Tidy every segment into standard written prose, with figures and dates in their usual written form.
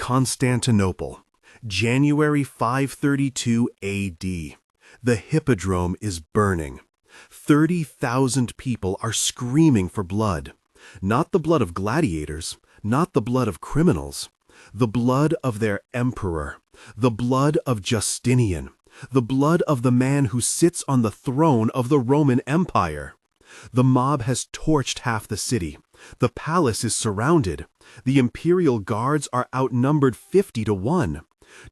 Constantinople, January 532 AD. The hippodrome is burning. 30,000 people are screaming for blood. Not the blood of gladiators, not the blood of criminals. The blood of their emperor, the blood of Justinian, the blood of the man who sits on the throne of the Roman Empire. The mob has torched half the city. The palace is surrounded. The imperial guards are outnumbered 50-1.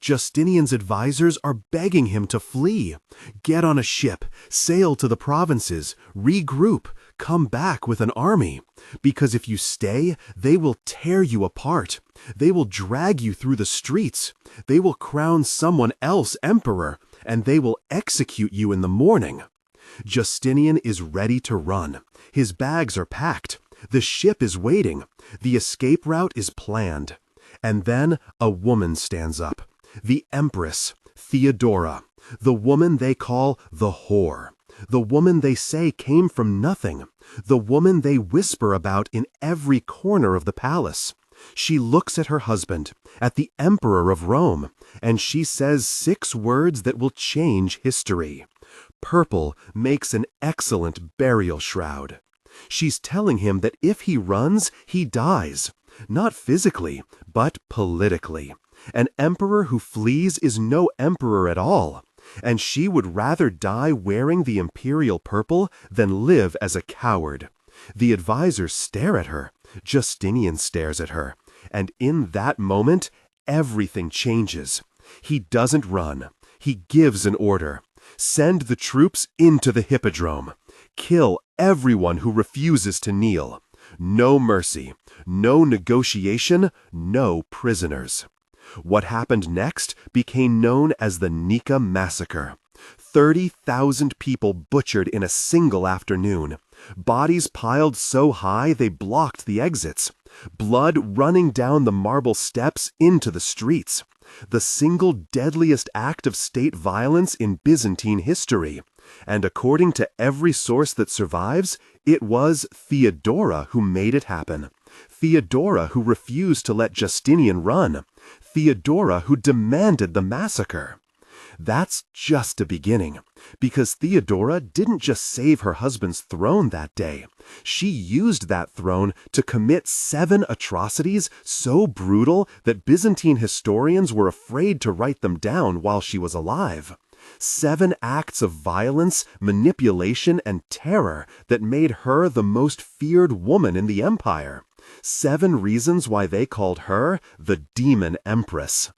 Justinian's advisors are begging him to flee. Get on a ship, sail to the provinces, regroup, come back with an army. Because if you stay, they will tear you apart. They will drag you through the streets. They will crown someone else emperor, and they will execute you in the morning. Justinian is ready to run. His bags are packed. The ship is waiting. The escape route is planned. And then a woman stands up. The Empress Theodora. The woman they call the whore. The woman they say came from nothing. The woman they whisper about in every corner of the palace. She looks at her husband, at the Emperor of Rome, and she says 6 words that will change history. Purple makes an excellent burial shroud. She's telling him that if he runs, he dies. Not physically, but politically. An emperor who flees is no emperor at all. And she would rather die wearing the imperial purple than live as a coward. The advisors stare at her. Justinian stares at her. And in that moment, everything changes. He doesn't run. He gives an order. Send the troops into the hippodrome. Kill everyone who refuses to kneel. No mercy, no negotiation, no prisoners. What happened next became known as the Nika Massacre. 30,000 people butchered in a single afternoon. Bodies piled so high they blocked the exits. Blood running down the marble steps into the streets. The single deadliest act of state violence in Byzantine history. And according to every source that survives, it was Theodora who made it happen. Theodora who refused to let Justinian run. Theodora who demanded the massacre. That's just a beginning, because Theodora didn't just save her husband's throne that day. She used that throne to commit 7 atrocities so brutal that Byzantine historians were afraid to write them down while she was alive. 7 acts of violence, manipulation, and terror that made her the most feared woman in the empire. 7 reasons why they called her the Demon Empress.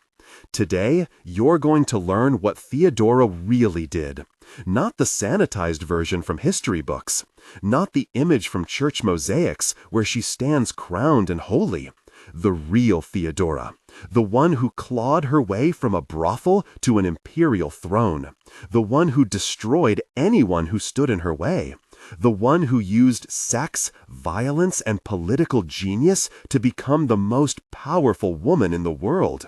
Today, you're going to learn what Theodora really did. Not the sanitized version from history books. Not the image from church mosaics where she stands crowned and holy. The real Theodora. The one who clawed her way from a brothel to an imperial throne. The one who destroyed anyone who stood in her way. The one who used sex, violence, and political genius to become the most powerful woman in the world.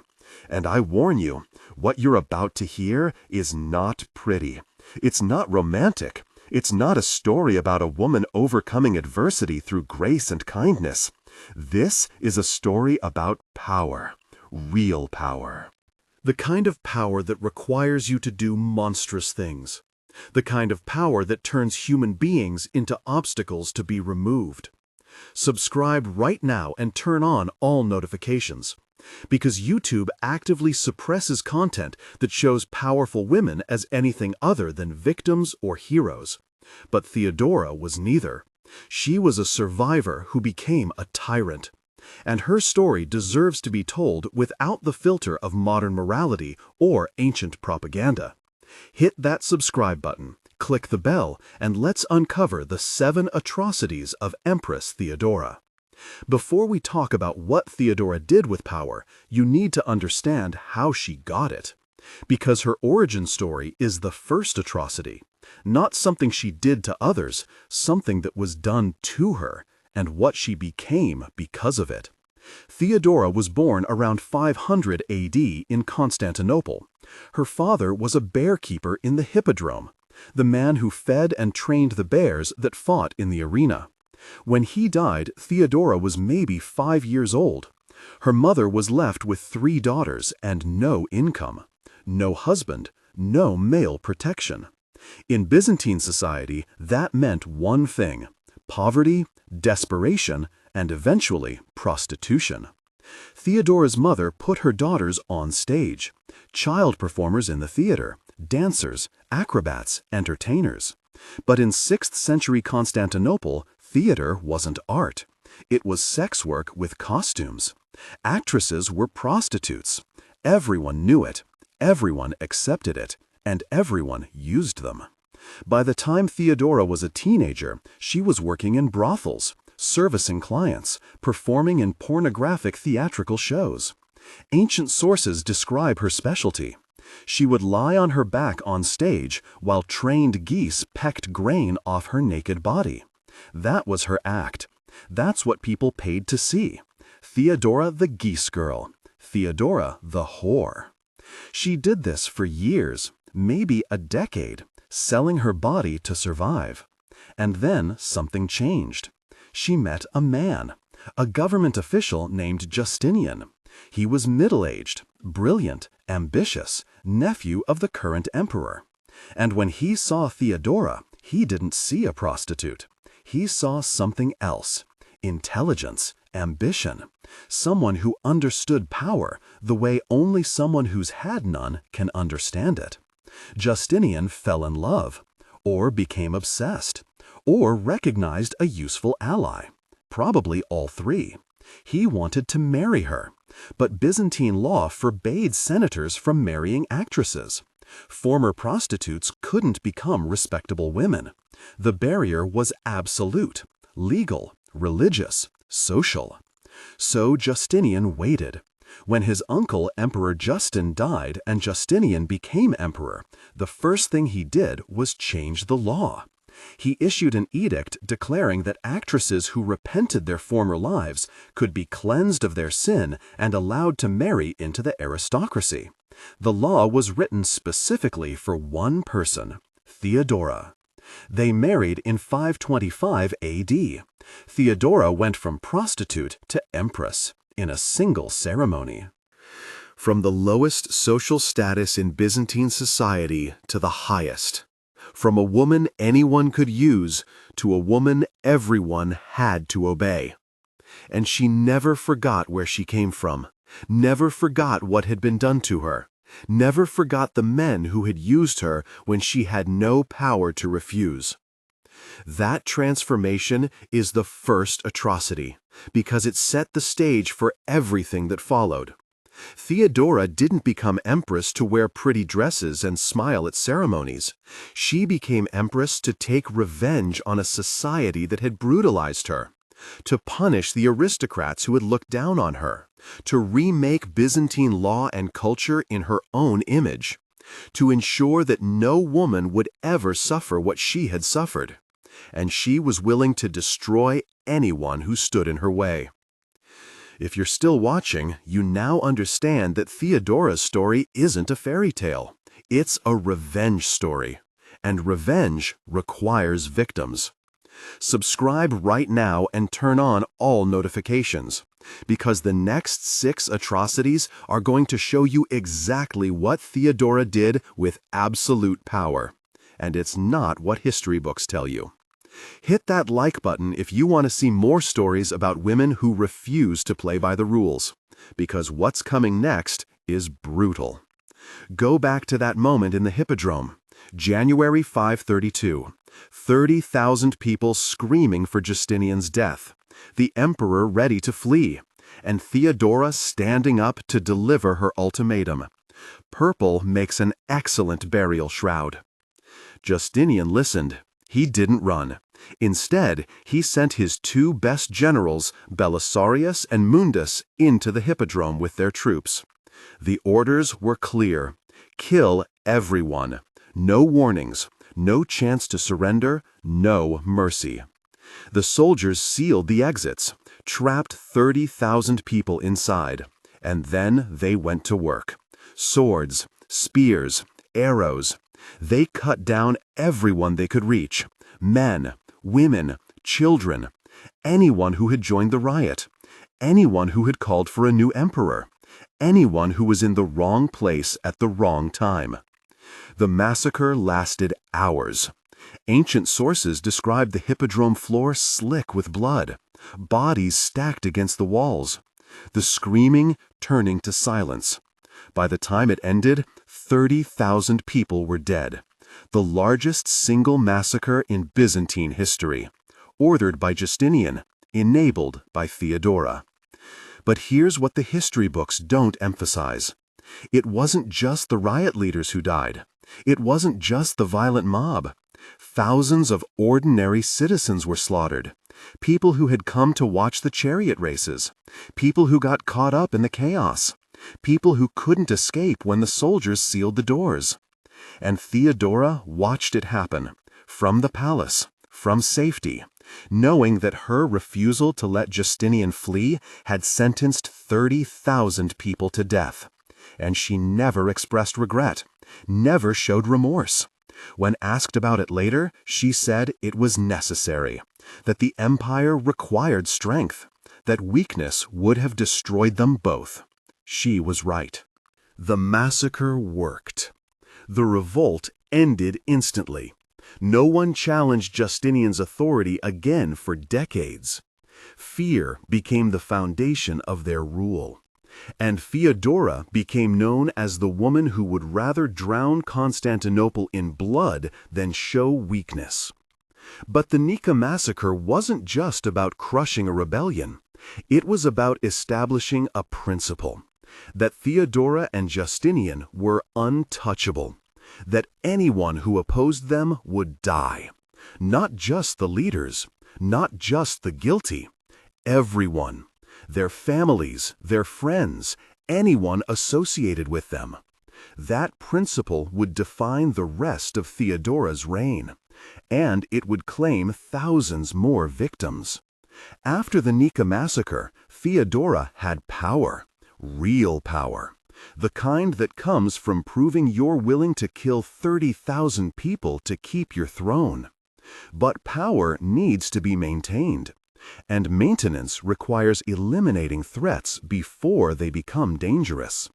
And I warn you, what you're about to hear is not pretty. It's not romantic. It's not a story about a woman overcoming adversity through grace and kindness. This is a story about power. Real power. The kind of power that requires you to do monstrous things. The kind of power that turns human beings into obstacles to be removed. Subscribe right now and turn on all notifications. Because YouTube actively suppresses content that shows powerful women as anything other than victims or heroes. But Theodora was neither. She was a survivor who became a tyrant. And her story deserves to be told without the filter of modern morality or ancient propaganda. Hit that subscribe button, click the bell, and let's uncover the 7 atrocities of Empress Theodora. Before we talk about what Theodora did with power, you need to understand how she got it. Because her origin story is the first atrocity. Not something she did to others, something that was done to her, and what she became because of it. Theodora was born around 500 AD in Constantinople. Her father was a bear keeper in the hippodrome, the man who fed and trained the bears that fought in the arena. When he died, Theodora was maybe 5 years old. Her mother was left with 3 daughters and no income, no husband, no male protection. In Byzantine society, that meant one thing: poverty, desperation, and eventually prostitution. Theodora's mother put her daughters on stage, child performers in the theater, dancers, acrobats, entertainers. But in 6th century Constantinople, theater wasn't art. It was sex work with costumes. Actresses were prostitutes. Everyone knew it, everyone accepted it, and everyone used them. By the time Theodora was a teenager, she was working in brothels, servicing clients, performing in pornographic theatrical shows. Ancient sources describe her specialty. She would lie on her back on stage while trained geese pecked grain off her naked body. That was her act. That's what people paid to see. Theodora the Geese Girl. Theodora the Whore. She did this for years, maybe a decade, selling her body to survive. And then something changed. She met a man, a government official named Justinian. He was middle-aged, brilliant, ambitious, nephew of the current emperor. And when he saw Theodora, he didn't see a prostitute. He saw something else: intelligence, ambition, someone who understood power the way only someone who's had none can understand it. Justinian fell in love, or became obsessed, or recognized a useful ally. Probably all 3. He wanted to marry her, but Byzantine law forbade senators from marrying actresses. Former prostitutes couldn't become respectable women. The barrier was absolute, legal, religious, social. So Justinian waited. When his uncle, Emperor Justin, died and Justinian became emperor, the first thing he did was change the law. He issued an edict declaring that actresses who repented their former lives could be cleansed of their sin and allowed to marry into the aristocracy. The law was written specifically for one person: Theodora. They married in 525 AD. Theodora went from prostitute to empress in a single ceremony. From the lowest social status in Byzantine society to the highest. From a woman anyone could use to a woman everyone had to obey. And she never forgot where she came from, never forgot what had been done to her, never forgot the men who had used her when she had no power to refuse. That transformation is the first atrocity, because it set the stage for everything that followed. Theodora didn't become empress to wear pretty dresses and smile at ceremonies. She became empress to take revenge on a society that had brutalized her, to punish the aristocrats who had looked down on her, to remake Byzantine law and culture in her own image, to ensure that no woman would ever suffer what she had suffered. And she was willing to destroy anyone who stood in her way. If you're still watching, you now understand that Theodora's story isn't a fairy tale. It's a revenge story. And revenge requires victims. Subscribe right now and turn on all notifications, because the next 6 atrocities are going to show you exactly what Theodora did with absolute power. And it's not what history books tell you. Hit that like button if you want to see more stories about women who refuse to play by the rules, because what's coming next is brutal. Go back to that moment in the Hippodrome, January 532. 30,000 people screaming for Justinian's death, the emperor ready to flee, and Theodora standing up to deliver her ultimatum. Purple makes an excellent burial shroud. Justinian listened. He didn't run. Instead, he sent his 2 best generals, Belisarius and Mundus, into the Hippodrome with their troops. The orders were clear: kill everyone. No warnings, no chance to surrender, no mercy. The soldiers sealed the exits, trapped 30,000 people inside, and then they went to work. Swords, spears, arrows. They cut down everyone they could reach: men, women, children, anyone who had joined the riot, anyone who had called for a new emperor, anyone who was in the wrong place at the wrong time. The massacre lasted hours. Ancient sources described the hippodrome floor slick with blood, bodies stacked against the walls, the screaming turning to silence. By the time it ended, 30,000 people were dead, the largest single massacre in Byzantine history, ordered by Justinian, enabled by Theodora. But here's what the history books don't emphasize. It wasn't just the riot leaders who died. It wasn't just the violent mob. Thousands of ordinary citizens were slaughtered. People who had come to watch the chariot races. People who got caught up in the chaos. People who couldn't escape when the soldiers sealed the doors. And Theodora watched it happen, from the palace, from safety, knowing that her refusal to let Justinian flee had sentenced 30,000 people to death. And she never expressed regret, never showed remorse. When asked about it later, she said it was necessary, that the empire required strength, that weakness would have destroyed them both. She was right. The massacre worked. The revolt ended instantly. No one challenged Justinian's authority again for decades. Fear became the foundation of their rule. And Theodora became known as the woman who would rather drown Constantinople in blood than show weakness. But the Nika massacre wasn't just about crushing a rebellion. It was about establishing a principle, that Theodora and Justinian were untouchable, that anyone who opposed them would die. Not just the leaders, not just the guilty, everyone. Their families, their friends, anyone associated with them. That principle would define the rest of Theodora's reign, and it would claim thousands more victims. After the Nika massacre, Theodora had power, real power, the kind that comes from proving you're willing to kill 30,000 people to keep your throne. But power needs to be maintained. And maintenance requires eliminating threats before they become dangerous.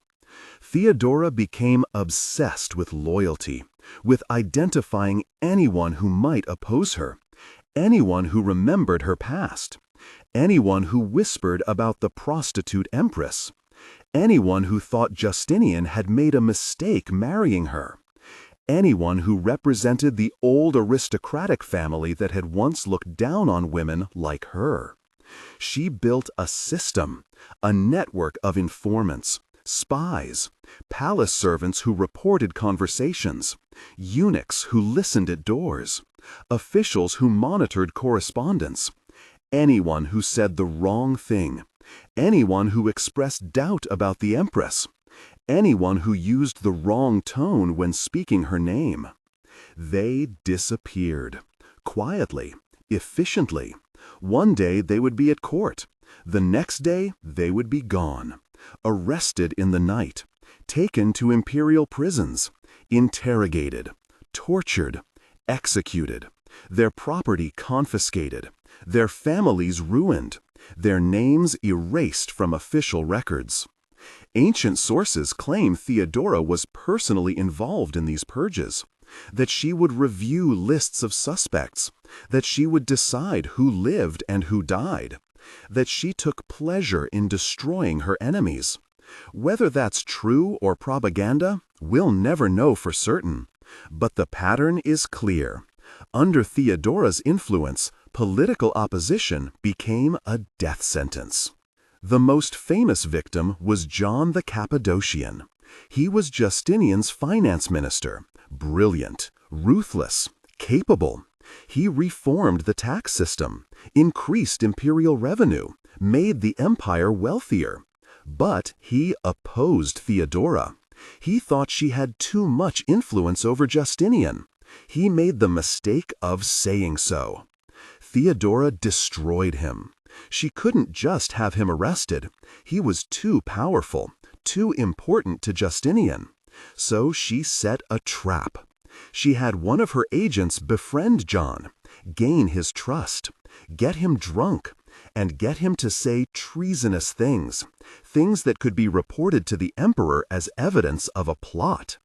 Theodora became obsessed with loyalty, with identifying anyone who might oppose her, anyone who remembered her past, anyone who whispered about the prostitute Empress, anyone who thought Justinian had made a mistake marrying her, anyone who represented the old aristocratic family that had once looked down on women like her. She built a system, a network of informants, spies, palace servants who reported conversations, eunuchs who listened at doors, officials who monitored correspondence, anyone who said the wrong thing, anyone who expressed doubt about the Empress, anyone who used the wrong tone when speaking her name. They disappeared, quietly, efficiently. One day they would be at court. The next day they would be gone, arrested in the night, taken to imperial prisons, interrogated, tortured, executed, their property confiscated, their families ruined, their names erased from official records. Ancient sources claim Theodora was personally involved in these purges, that she would review lists of suspects, that she would decide who lived and who died, that she took pleasure in destroying her enemies. Whether that's true or propaganda, we'll never know for certain. But the pattern is clear. Under Theodora's influence, political opposition became a death sentence. The most famous victim was John the Cappadocian. He was Justinian's finance minister, brilliant, ruthless, capable. He reformed the tax system, increased imperial revenue, made the empire wealthier. But he opposed Theodora. He thought she had too much influence over Justinian. He made the mistake of saying so. Theodora destroyed him. She couldn't just have him arrested. He was too powerful, too important to Justinian. So she set a trap. She had one of her agents befriend John, gain his trust, get him drunk, and get him to say treasonous things, things that could be reported to the emperor as evidence of a plot.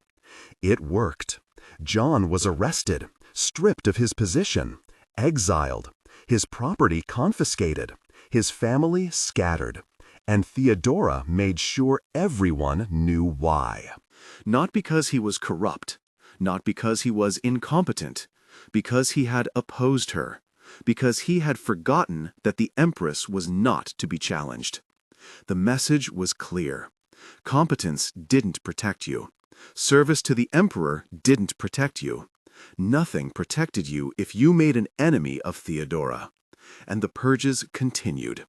It worked. John was arrested, stripped of his position, exiled, his property confiscated, his family scattered, and Theodora made sure everyone knew why. Not because he was corrupt, not because he was incompetent, because he had opposed her, because he had forgotten that the empress was not to be challenged. The message was clear. Competence didn't protect you. Service to the emperor didn't protect you. Nothing protected you if you made an enemy of Theodora. And the purges continued.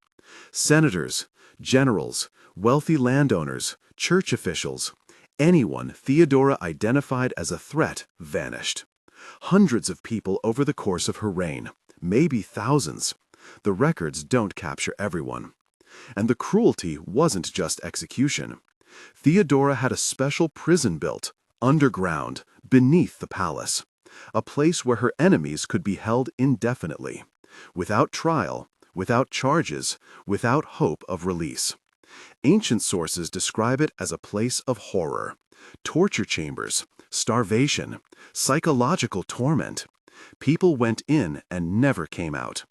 Senators, generals, wealthy landowners, church officials, anyone Theodora identified as a threat vanished. Hundreds of people over the course of her reign, maybe thousands. The records don't capture everyone. And the cruelty wasn't just execution. Theodora had a special prison built, underground, beneath the palace, a place where her enemies could be held indefinitely, without trial, without charges, without hope of release. Ancient sources describe it as a place of horror, torture chambers, starvation, psychological torment. People went in and never came out.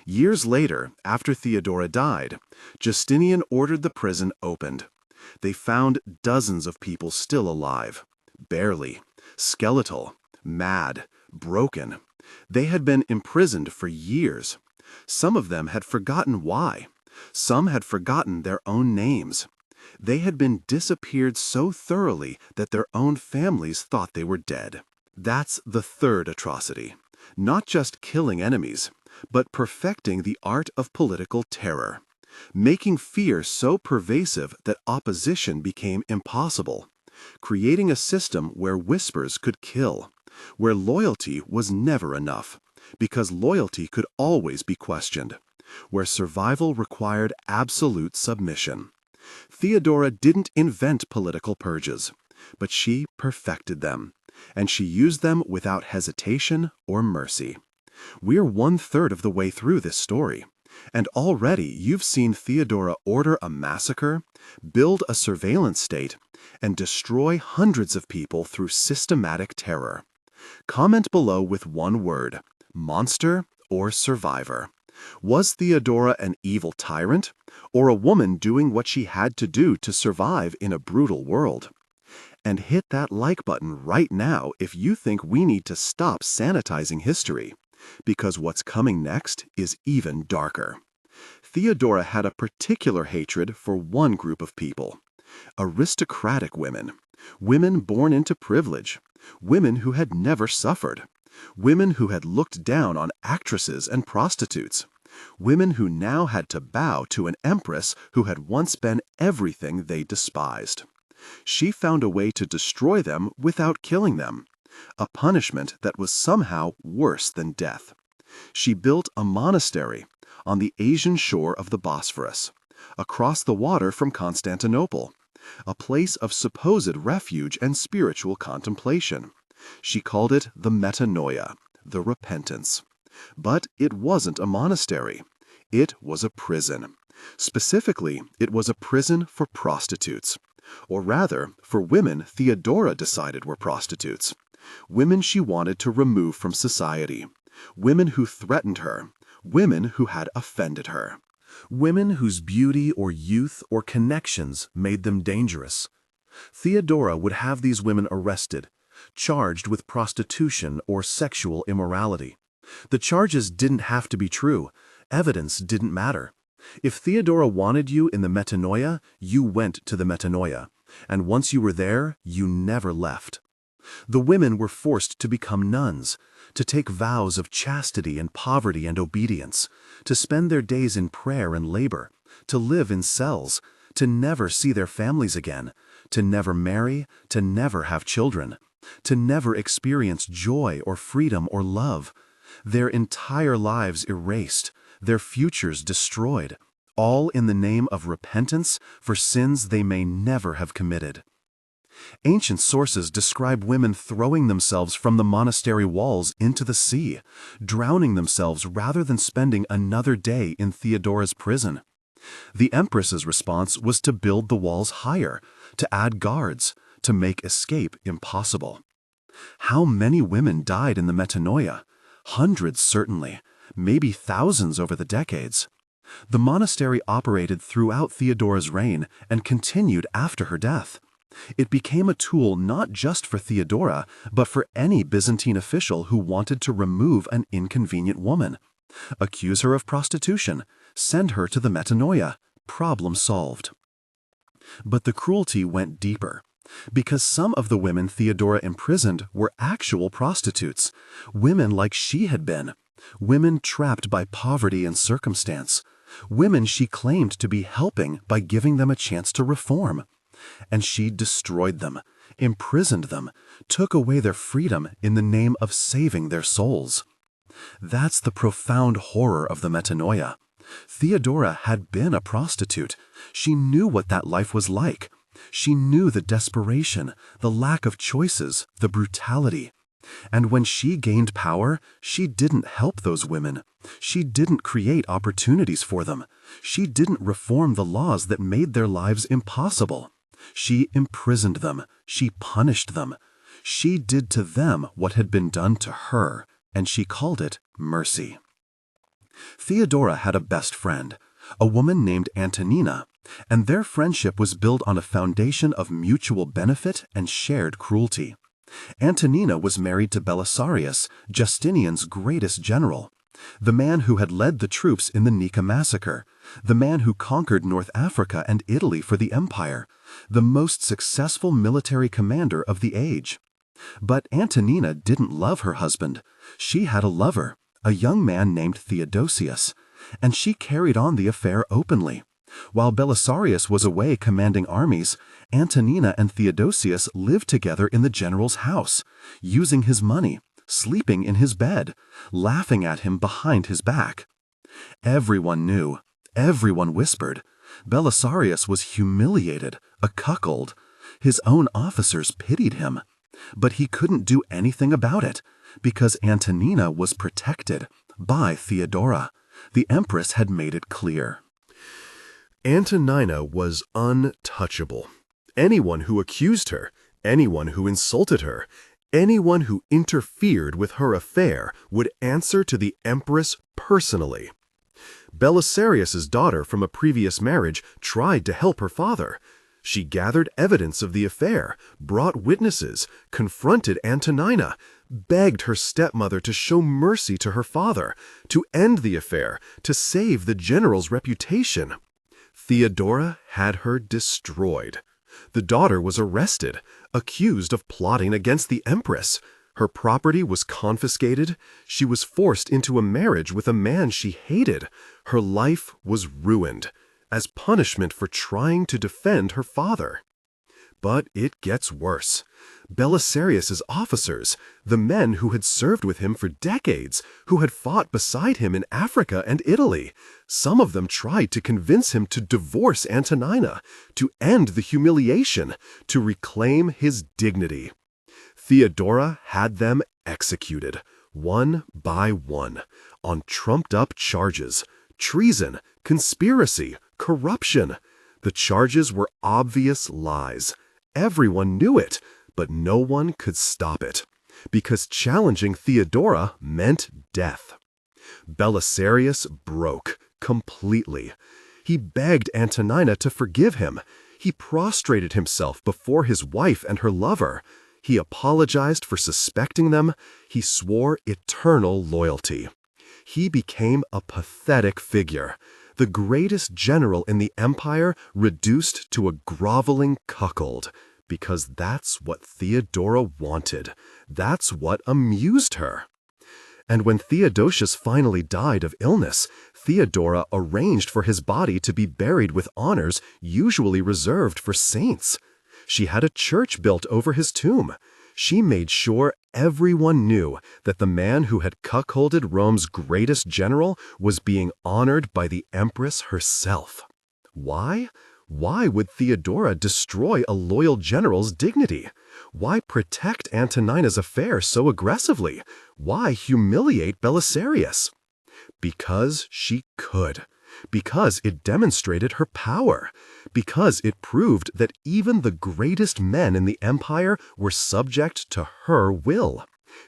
Years later, after Theodora died, Justinian ordered the prison opened. They found dozens of people still alive, barely, skeletal, mad, broken. They had been imprisoned for years. Some of them had forgotten why. Some had forgotten their own names. They had been disappeared so thoroughly that their own families thought they were dead. That's the third atrocity. Not just killing enemies, but perfecting the art of political terror. Making fear so pervasive that opposition became impossible. Creating a system where whispers could kill. Where loyalty was never enough, because loyalty could always be questioned. Where survival required absolute submission. Theodora didn't invent political purges, but she perfected them, and she used them without hesitation or mercy. We're 1/3 of the way through this story, and already you've seen Theodora order a massacre, build a surveillance state, and destroy hundreds of people through systematic terror. Comment below with one word: monster or survivor. Was Theodora an evil tyrant, or a woman doing what she had to do to survive in a brutal world? And hit that like button right now if you think we need to stop sanitizing history, because what's coming next is even darker. Theodora had a particular hatred for one group of people: aristocratic women, women born into privilege, women who had never suffered, women who had looked down on actresses and prostitutes, women who now had to bow to an empress who had once been everything they despised. She found a way to destroy them without killing them, a punishment that was somehow worse than death. She built a monastery on the Asian shore of the Bosphorus, across the water from Constantinople, a place of supposed refuge and spiritual contemplation. She called it the metanoia, the repentance. But it wasn't a monastery. It was a prison. Specifically, it was a prison for prostitutes. Or rather, for women Theodora decided were prostitutes. Women she wanted to remove from society. Women who threatened her. Women who had offended her. Women whose beauty or youth or connections made them dangerous. Theodora would have these women arrested, charged with prostitution or sexual immorality. The charges didn't have to be true. Evidence didn't matter. If Theodora wanted you in the metanoia, you went to the metanoia, and once you were there, you never left. The women were forced to become nuns, to take vows of chastity and poverty and obedience, to spend their days in prayer and labor, to live in cells, to never see their families again, to never marry, to never have children, to never experience joy or freedom or love. Their entire lives erased, their futures destroyed, all in the name of repentance for sins they may never have committed. Ancient sources describe women throwing themselves from the monastery walls into the sea, drowning themselves rather than spending another day in Theodora's prison. The empress's response was to build the walls higher, to add guards, to make escape impossible. How many women died in the metanoia? Hundreds certainly, maybe thousands over the decades. The monastery operated throughout Theodora's reign and continued after her death. It became a tool not just for Theodora, but for any Byzantine official who wanted to remove an inconvenient woman. Accuse her of prostitution, send her to the metanoia, problem solved. But the cruelty went deeper, because some of the women Theodora imprisoned were actual prostitutes, women like she had been, women trapped by poverty and circumstance, women she claimed to be helping by giving them a chance to reform. And she destroyed them, imprisoned them, took away their freedom in the name of saving their souls. That's the profound horror of the metanoia. Theodora had been a prostitute. She knew what that life was like. She knew the desperation, the lack of choices, the brutality. And when she gained power, she didn't help those women. She didn't create opportunities for them. She didn't reform the laws that made their lives impossible. She imprisoned them. She punished them. She did to them what had been done to her, and she called it mercy. Theodora had a best friend, a woman named Antonina, and their friendship was built on a foundation of mutual benefit and shared cruelty. Antonina was married to Belisarius, Justinian's greatest general, the man who had led the troops in the Nika massacre, the man who conquered North Africa and Italy for the empire, the most successful military commander of the age. But Antonina didn't love her husband. She had a lover, a young man named Theodosius, and she carried on the affair openly. While Belisarius was away commanding armies, Antonina and Theodosius lived together in the general's house, using his money, sleeping in his bed, laughing at him behind his back. Everyone knew, everyone whispered. Belisarius was humiliated, a cuckold. His own officers pitied him. But he couldn't do anything about it, because Antonina was protected by Theodora. The empress had made it clear. Antonina was untouchable. Anyone who accused her, anyone who insulted her, anyone who interfered with her affair would answer to the empress personally. Belisarius's daughter from a previous marriage tried to help her father. She gathered evidence of the affair, brought witnesses, confronted Antonina, begged her stepmother to show mercy to her father, to end the affair, to save the general's reputation. Theodora had her destroyed. The daughter was arrested, accused of plotting against the empress. Her property was confiscated. She was forced into a marriage with a man she hated. Her life was ruined, as punishment for trying to defend her father. But it gets worse. Belisarius's officers, the men who had served with him for decades, who had fought beside him in Africa and Italy, some of them tried to convince him to divorce Antonina, to end the humiliation, to reclaim his dignity. Theodora had them executed, one by one, on trumped-up charges: treason, conspiracy, corruption. The charges were obvious lies. Everyone knew it, but no one could stop it, because challenging Theodora meant death. Belisarius broke completely. He begged Antonina to forgive him. He prostrated himself before his wife and her lover. He apologized for suspecting them. He swore eternal loyalty. He became a pathetic figure, the greatest general in the empire reduced to a groveling cuckold, because that's what Theodora wanted. That's what amused her. And when Theodosius finally died of illness, Theodora arranged for his body to be buried with honors usually reserved for saints. She had a church built over his tomb. She made sure everyone knew that the man who had cuckolded Rome's greatest general was being honored by the empress herself. Why? Why would Theodora destroy a loyal general's dignity? Why protect Antonina's affair so aggressively? Why humiliate Belisarius? Because she could. Because it demonstrated her power. Because it proved that even the greatest men in the empire were subject to her will.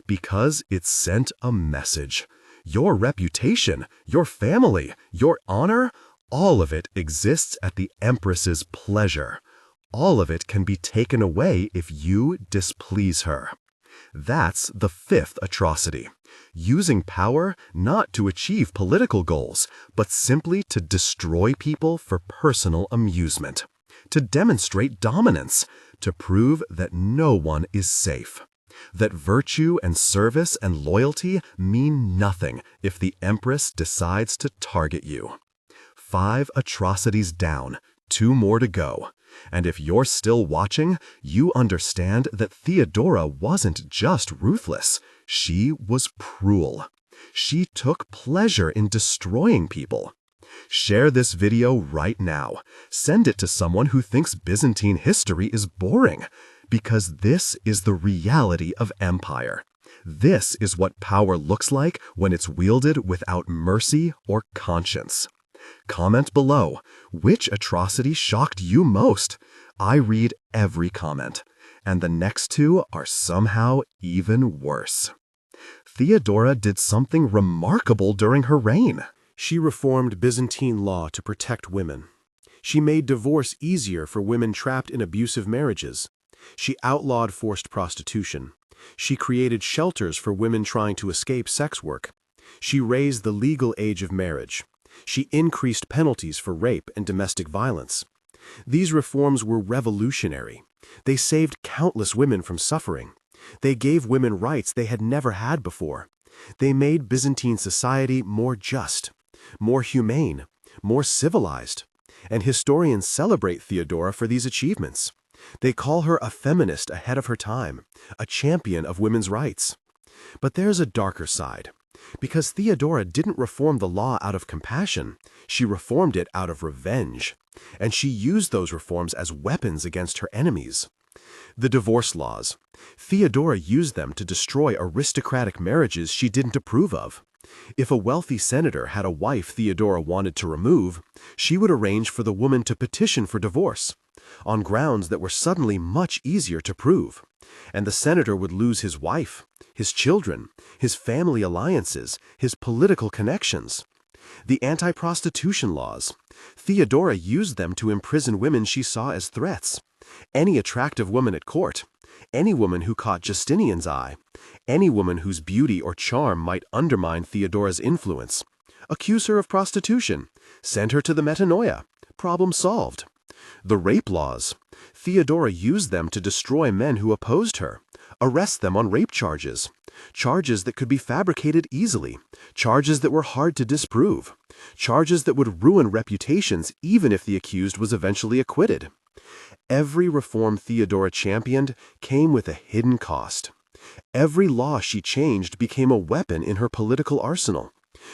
Because it sent a message. Your reputation, your family, your honor, all of it exists at the Empress's pleasure. All of it can be taken away if you displease her. That's the fifth atrocity. Using power not to achieve political goals, but simply to destroy people for personal amusement. To demonstrate dominance. To prove that no one is safe. That virtue and service and loyalty mean nothing if the Empress decides to target you. 5 atrocities down, 2 more to go. And if you're still watching, you understand that Theodora wasn't just ruthless. She was cruel. She took pleasure in destroying people. Share this video right now. Send it to someone who thinks Byzantine history is boring. Because this is the reality of empire. This is what power looks like when it's wielded without mercy or conscience. Comment below, which atrocity shocked you most? I read every comment, and the next 2 are somehow even worse. Theodora did something remarkable during her reign. She reformed Byzantine law to protect women. She made divorce easier for women trapped in abusive marriages. She outlawed forced prostitution. She created shelters for women trying to escape sex work. She raised the legal age of marriage. She increased penalties for rape and domestic violence. These reforms were revolutionary. They saved countless women from suffering. They gave women rights they had never had before. They made Byzantine society more just, more humane, more civilized. And historians celebrate Theodora for these achievements. They call her a feminist ahead of her time, a champion of women's rights. But there's a darker side. Because Theodora didn't reform the law out of compassion, she reformed it out of revenge. And she used those reforms as weapons against her enemies. The divorce laws. Theodora used them to destroy aristocratic marriages she didn't approve of. If a wealthy senator had a wife Theodora wanted to remove, she would arrange for the woman to petition for divorce, on grounds that were suddenly much easier to prove. And the senator would lose his wife, his children, his family alliances, his political connections. The anti-prostitution laws. Theodora used them to imprison women she saw as threats. Any attractive woman at court, any woman who caught Justinian's eye, any woman whose beauty or charm might undermine Theodora's influence. Accuse her of prostitution, send her to the metanoia, problem solved. The rape laws. Theodora used them to destroy men who opposed her, arrest them on rape charges, charges that could be fabricated easily, charges that were hard to disprove, charges that would ruin reputations even if the accused was eventually acquitted. Every reform Theodora championed came with a hidden cost. Every law she changed became a weapon in her political arsenal.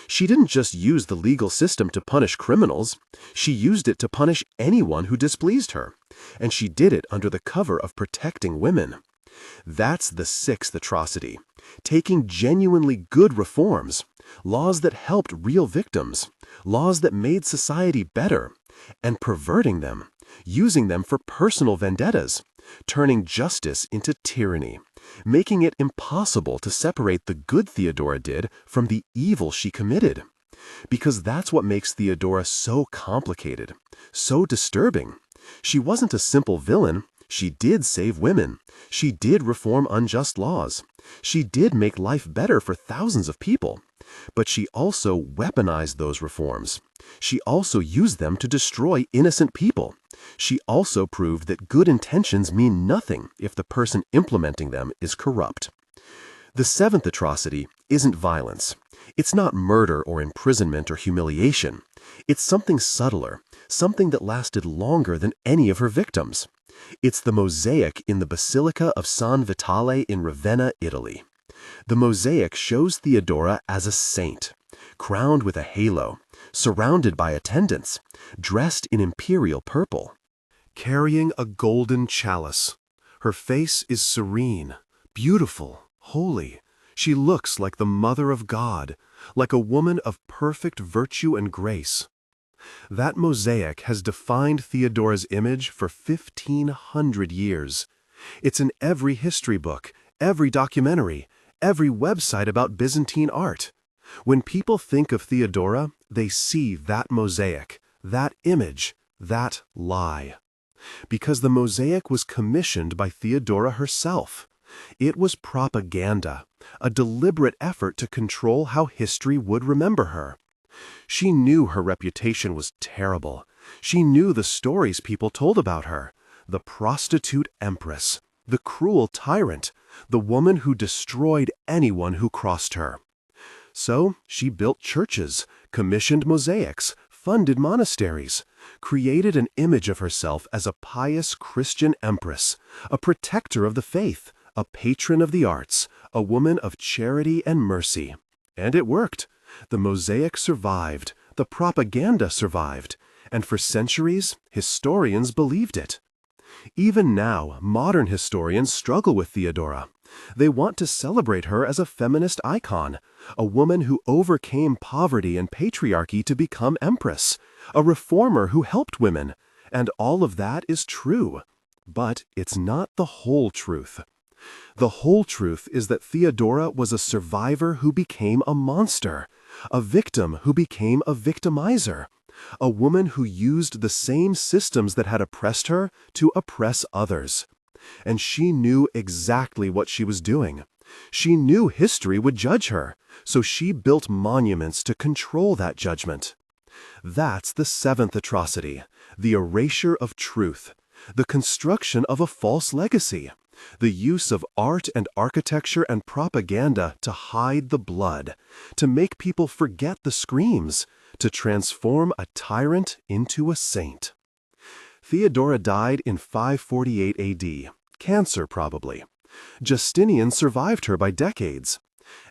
She didn't just use the legal system to punish criminals, she used it to punish anyone who displeased her, and she did it under the cover of protecting women. That's the 6th atrocity, taking genuinely good reforms, laws that helped real victims, laws that made society better, and perverting them, using them for personal vendettas, turning justice into tyranny, making it impossible to separate the good Theodora did from the evil she committed. Because that's what makes Theodora so complicated, so disturbing. She wasn't a simple villain. She did save women. She did reform unjust laws. She did make life better for thousands of people. But she also weaponized those reforms. She also used them to destroy innocent people. She also proved that good intentions mean nothing if the person implementing them is corrupt. The 7th atrocity isn't violence. It's not murder or imprisonment or humiliation. It's something subtler, something that lasted longer than any of her victims. It's the mosaic in the Basilica of San Vitale in Ravenna, Italy. The mosaic shows Theodora as a saint, crowned with a halo, surrounded by attendants, dressed in imperial purple. carrying a golden chalice. Her face is serene, beautiful, holy. She looks like the Mother of God, like a woman of perfect virtue and grace. That mosaic has defined Theodora's image for 1,500 years. It's in every history book, every documentary, every website about Byzantine art. When people think of Theodora, they see that mosaic, that image, that lie. Because the mosaic was commissioned by Theodora herself. It was propaganda, a deliberate effort to control how history would remember her. She knew her reputation was terrible. She knew the stories people told about her. The prostitute empress, the cruel tyrant, the woman who destroyed anyone who crossed her. So she built churches, commissioned mosaics, funded monasteries, created an image of herself as a pious Christian empress, a protector of the faith, a patron of the arts, a woman of charity and mercy. And it worked. The mosaic survived, the propaganda survived, and for centuries, historians believed it. Even now, modern historians struggle with Theodora. They want to celebrate her as a feminist icon, a woman who overcame poverty and patriarchy to become empress, a reformer who helped women, and all of that is true. But it's not the whole truth. The whole truth is that Theodora was a survivor who became a monster, a victim who became a victimizer, a woman who used the same systems that had oppressed her to oppress others. And she knew exactly what she was doing. She knew history would judge her, so she built monuments to control that judgment. That's the seventh atrocity, the erasure of truth, the construction of a false legacy, the use of art and architecture and propaganda to hide the blood, to make people forget the screams, to transform a tyrant into a saint. Theodora died in 548 AD, cancer probably. Justinian survived her by decades.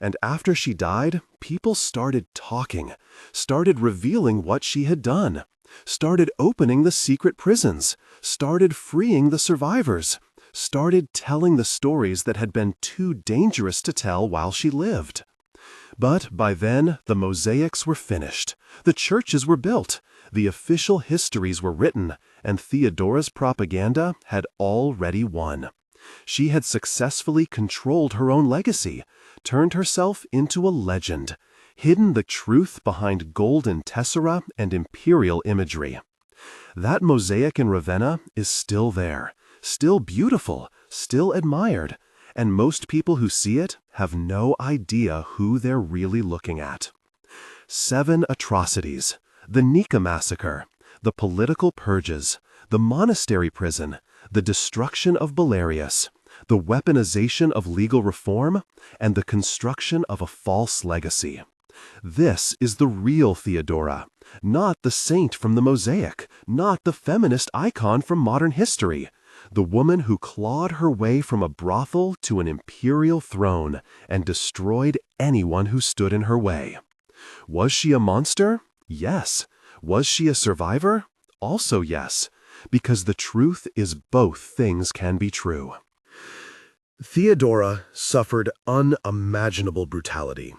And after she died, people started talking, started revealing what she had done, started opening the secret prisons, started freeing the survivors, started telling the stories that had been too dangerous to tell while she lived. But by then, the mosaics were finished, the churches were built, the official histories were written, and Theodora's propaganda had already won. She had successfully controlled her own legacy, turned herself into a legend, hidden the truth behind golden tessera and imperial imagery. That mosaic in Ravenna is still there, still beautiful, still admired, and most people who see it have no idea who they're really looking at. 7 atrocities: the Nika massacre, the political purges, the monastery prison, the destruction of Belarius, the weaponization of legal reform, and the construction of a false legacy. This is the real Theodora, not the saint from the mosaic, not the feminist icon from modern history, the woman who clawed her way from a brothel to an imperial throne and destroyed anyone who stood in her way. Was she a monster? Yes. Was she a survivor? Also yes, because the truth is both things can be true. Theodora suffered unimaginable brutality.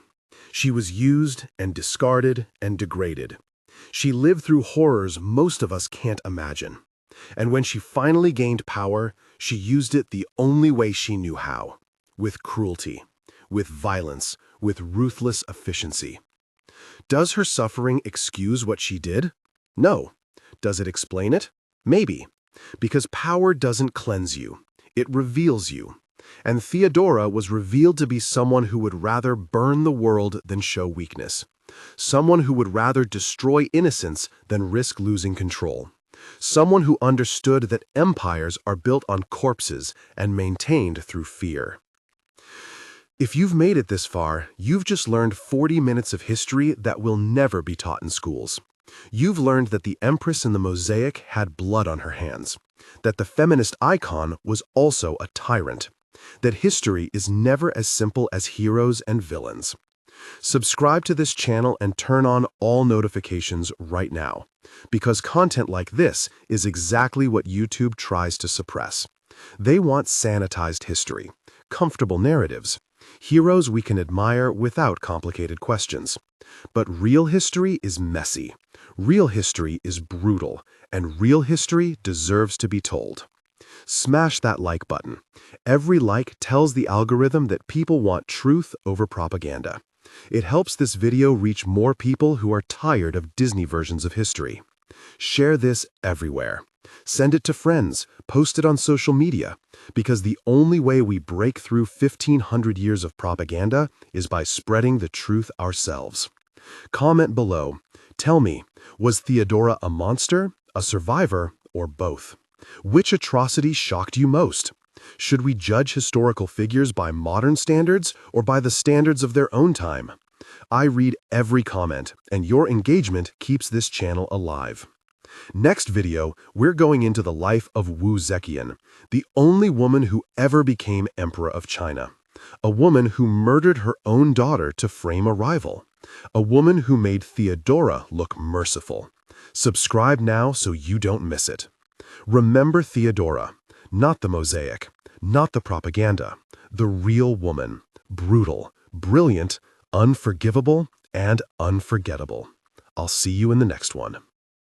She was used and discarded and degraded. She lived through horrors most of us can't imagine. And when she finally gained power, she used it the only way she knew how, with cruelty, with violence, with ruthless efficiency. Does her suffering excuse what she did? No. Does it explain it? Maybe. Because power doesn't cleanse you. It reveals you. And Theodora was revealed to be someone who would rather burn the world than show weakness. Someone who would rather destroy innocence than risk losing control. Someone who understood that empires are built on corpses and maintained through fear. If you've made it this far, you've just learned 40 minutes of history that will never be taught in schools. You've learned that the Empress in the mosaic had blood on her hands, that the feminist icon was also a tyrant, that history is never as simple as heroes and villains. Subscribe to this channel and turn on all notifications right now, because content like this is exactly what YouTube tries to suppress. They want sanitized history, comfortable narratives, heroes we can admire without complicated questions. But real history is messy. Real history is brutal, and real history deserves to be told. Smash that like button. Every like tells the algorithm that people want truth over propaganda. It helps this video reach more people who are tired of Disney versions of history. Share this everywhere. Send it to friends, post it on social media, because the only way we break through 1,500 years of propaganda is by spreading the truth ourselves. Comment below. Tell me, was Theodora a monster, a survivor, or both? Which atrocity shocked you most? Should we judge historical figures by modern standards or by the standards of their own time? I read every comment, and your engagement keeps this channel alive. Next video, we're going into the life of Wu Zekian, the only woman who ever became Emperor of China. A woman who murdered her own daughter to frame a rival. A woman who made Theodora look merciful. Subscribe now so you don't miss it. Remember Theodora, not the mosaic, not the propaganda, the real woman, brutal, brilliant, unforgivable, and unforgettable. I'll see you in the next one.